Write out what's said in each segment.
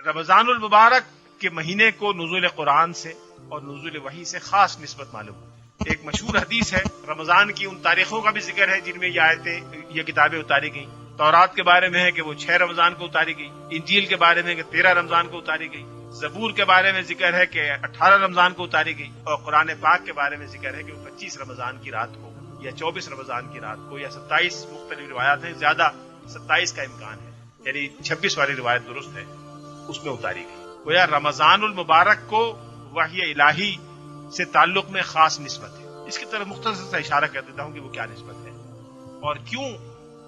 رمضان المبارک کے مہینے کو نزول قرآن سے اور نزول وحی سے خاص نسبت معلوم ہوتی ہے۔ ایک مشہور حدیث ہے، رمضان کی ان تاریخوں کا بھی ذکر ہے جن میں یہ کتابیں اتاری گئیں۔ تورات کے بارے میں ہے کہ وہ 6 رمضان کو اتاری گئی، انجیل کے بارے میں کہ 13 رمضان کو اتاری گئی، زبور کے بارے میں ذکر ہے کہ 18 رمضان کو اتاری گئی، اور قرآن پاک کے بارے میں ذکر ہے کہ وہ 25 رمضان کی رات کو یا 24 رمضان کی رات کو یا 27، مختلف روایات ہیں، زیادہ 27 کا امکان ہے، یعنی 26 والی روایت درست ہے، اس میں اتاری گئی۔ گویا رمضان المبارک کو وحی الہی سے تعلق میں خاص نسبت ہے۔ اس کی طرف مختصر سا اشارہ کر دیتا ہوں کہ وہ کیا نسبت ہے اور کیوں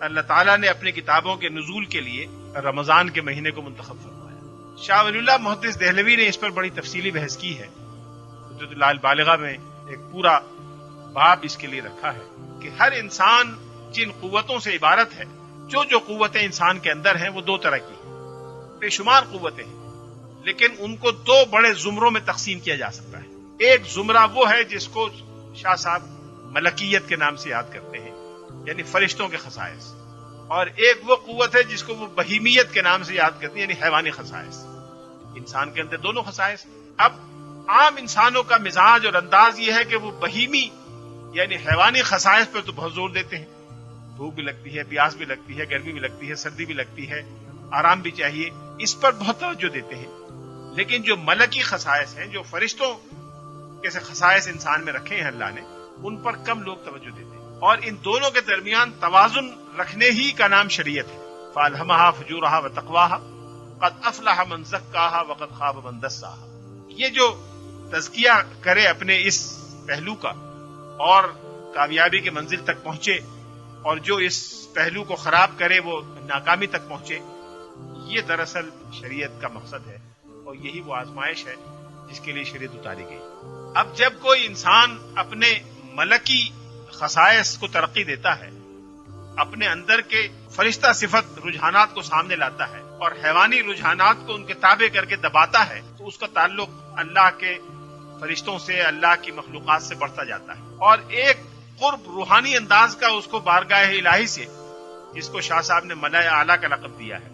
اللہ تعالیٰ نے اپنی کتابوں کے نزول کے لیے رمضان کے مہینے کو منتخب فرمایا۔ شاہ ولی اللہ محدث دہلوی نے اس پر بڑی تفصیلی بحث کی ہے۔ حجت اللہ البالغہ میں ایک پورا باب اس کے لیے رکھا ہے کہ ہر انسان جن قوتوں سے عبارت ہے، جو قوتیں انسان کے اندر ہیں وہ 2 طرح کی ہیں، بے شمار قوتیں ہیں، لیکن ان کو 2 بڑے زمروں میں تقسیم کیا جا سکتا ہے۔ ایک زمرہ وہ ہے جس کو شاہ صاحب ملکیت کے نام سے یاد کرتے ہیں، یعنی فرشتوں کے خصائص، اور ایک وہ قوت ہے جس کو وہ بہیمیت کے نام سے یاد کرتے ہیں، یعنی حیوانی خصائص۔ انسان کے اندر دونوں خصائص۔ اب عام انسانوں کا مزاج اور انداز یہ ہے کہ وہ بہیمی یعنی حیوانی خصائص پر تو بہت زور دیتے ہیں، بھوک بھی لگتی ہے، پیاس بھی لگتی ہے، گرمی بھی لگتی ہے، سردی بھی لگتی ہے، آرام بھی چاہیے، اس پر بہت توجہ دیتے ہیں۔ لیکن جو ملکی خصائص ہیں، جو فرشتوں کیسے خصائص انسان میں رکھے ہیں اللہ نے، ان پر کم لوگ توجہ دیتے ہیں، اور ان دونوں کے درمیان توازن رکھنے ہی کا نام شریعت ہے۔ فَأَلْهَمَهَا فُجُورَهَا وَتَقْوَاهَا قَدْ أَفْلَحَ مَنْ زَكَّاهَا وَقَدْ خَابَ مَنْ دَسَّاهَا۔ یہ جو تزکیہ کرے اپنے اس پہلو کا اور کامیابی کے منزل تک پہنچے، اور جو اس پہلو کو خراب کرے وہ ناکامی تک پہنچے، یہ دراصل شریعت کا مقصد ہے، اور یہی وہ آزمائش ہے جس کے لیے شریعت اتاری گئی۔ اب جب کوئی انسان اپنے ملکی خصائص کو ترقی دیتا ہے، اپنے اندر کے فرشتہ صفت رجحانات کو سامنے لاتا ہے اور حیوانی رجحانات کو ان کے تابع کر کے دباتا ہے، تو اس کا تعلق اللہ کے فرشتوں سے، اللہ کی مخلوقات سے بڑھتا جاتا ہے، اور ایک قرب روحانی انداز کا اس کو بارگاہ الہی سے، جس کو شاہ صاحب نے ملأ اعلیٰ کا لقب دیا ہے،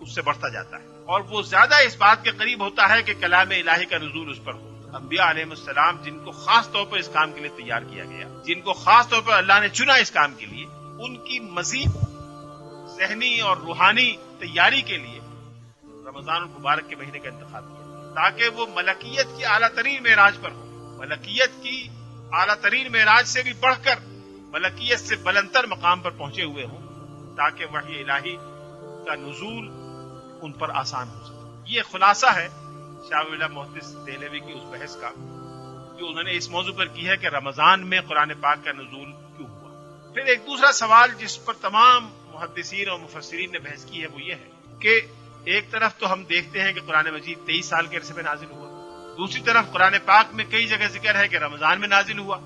اس سے بڑھتا جاتا ہے، اور وہ زیادہ اس بات کے قریب ہوتا ہے کہ کلام الہی کا نزول اس پر ہو۔ انبیاء علیہ السلام جن کو خاص طور پر اس کام کے لیے تیار کیا گیا، جن کو خاص طور پر اللہ نے چنا اس کام کے لیے، ان کی مزید ذہنی اور روحانی تیاری کے لیے رمضان المبارک کے مہینے کا انتخاب کیا، تاکہ وہ ملکیت کی اعلیٰ ترین معراج پر ہو، ملکیت کی اعلیٰ ترین معراج سے بھی بڑھ کر ملکیت سے بلندتر مقام پر پہنچے ہوئے ہوں، تاکہ وحی الہی کا نزول ان پر آسان ہو سکے۔ یہ خلاصہ ہے شاہ ولی اللہ محدث دہلوی کی اس بحث کا جو انہوں نے اس موضوع پر کی ہے کہ رمضان میں قرآن پاک کا نزول کیوں ہوا۔ پھر ایک دوسرا سوال جس پر تمام محدثین اور مفسرین نے بحث کی ہے وہ یہ ہے کہ ایک طرف تو ہم دیکھتے ہیں کہ قرآن مجید 23 سال کے عرصے میں نازل ہوا، دوسری طرف قرآن پاک میں کئی جگہ ذکر ہے کہ رمضان میں نازل ہوا،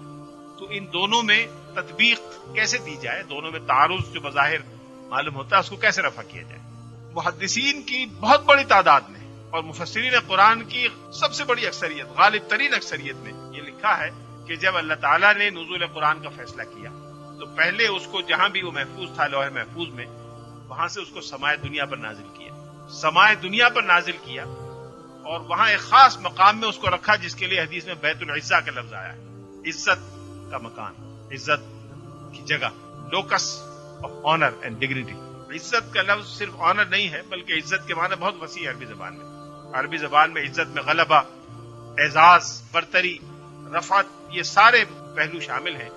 تو ان دونوں میں تطبیق کیسے دی جائے، دونوں میں تعارض جو بظاہر معلوم ہوتا ہے اس کو کیسے رفع کیا جائے۔ محدثین کی بہت بڑی تعداد نے اور مفسرین قرآن کی سب سے بڑی اکثریت، غالب ترین اکثریت نے یہ لکھا ہے کہ جب اللہ تعالیٰ نے نزول قرآن کا فیصلہ کیا تو پہلے اس کو جہاں بھی وہ محفوظ تھا لوح محفوظ میں، وہاں سے اس کو سماع دنیا پر نازل کیا، سماع دنیا پر نازل کیا، اور وہاں ایک خاص مقام میں اس کو رکھا جس کے لیے حدیث میں بیت العزہ کا لفظ آیا ہے، عزت کا مکان، عزت کی جگہ، locus of honour and dignity. عزت کا لفظ صرف آنر نہیں ہے بلکہ عزت کے معنی بہت وسیع ہے عربی زبان میں۔ عربی زبان میں عزت میں غلبہ، اعزاز، برتری، رفعت، یہ سارے پہلو شامل ہیں،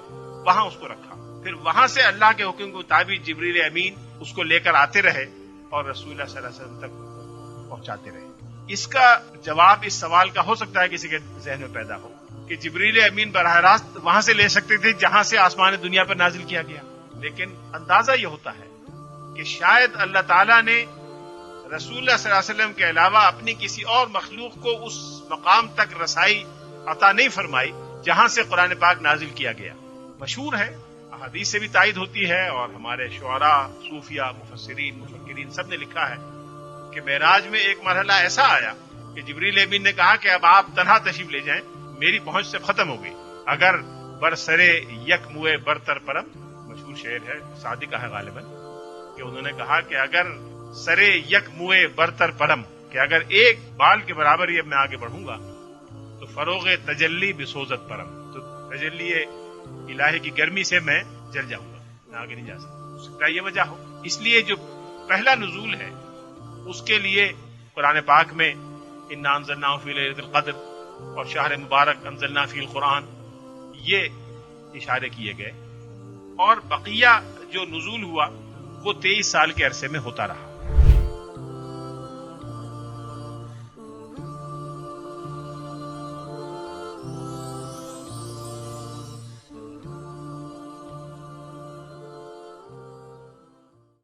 وہاں اس کو رکھا۔ پھر وہاں سے اللہ کے حکم کے مطابق جبریل امین اس کو لے کر آتے رہے اور رسول اللہ صلی اللہ علیہ وسلم تک پہنچاتے رہے۔ اس کا جواب اس سوال کا ہو سکتا ہے کسی کے ذہن میں پیدا ہو کہ جبریل امین براہ راست وہاں سے لے سکتے تھے جہاں سے آسمان دنیا پر نازل کیا گیا، لیکن اندازہ یہ ہوتا ہے کہ شاید اللہ تعالیٰ نے رسول اللہ صلی اللہ علیہ وسلم کے علاوہ اپنی کسی اور مخلوق کو اس مقام تک رسائی عطا نہیں فرمائی جہاں سے قرآن پاک نازل کیا گیا۔ مشہور ہے، احادیث سے بھی تائید ہوتی ہے، اور ہمارے شعراء، صوفیہ، مفسرین، مفکرین سب نے لکھا ہے کہ معراج میں ایک مرحلہ ایسا آیا کہ جبریل امین نے کہا کہ اب آپ تنہا تشریف لے جائیں، میری پہنچ سے ختم ہو گئی۔ اگر برسرے یک موئے برتر پرم، مشہور شعر ہے، سعدی کا ہے غالباً، کہ انہوں نے کہا کہ اگر سرے یک موئے برتر پرم، کہ اگر ایک بال کے برابر ہی اب میں آگے بڑھوں گا تو فروغ تجلی بسوزت پرم، تو تجلی الہی کی گرمی سے میں جل جاؤں گا، میں آگے نہیں جا سکتا. ہو سکتا ہے یہ وجہ ہو. اس لیے جو پہلا نزول ہے اس کے لیے قرآن پاک میں انا انزلناہ فی لیلۃ القدر اور شہر مبارک انزلنا فی القرآن یہ اشارے کیے گئے، اور بقیہ جو نزول ہوا وہ 23 سال کے عرصے میں ہوتا رہا.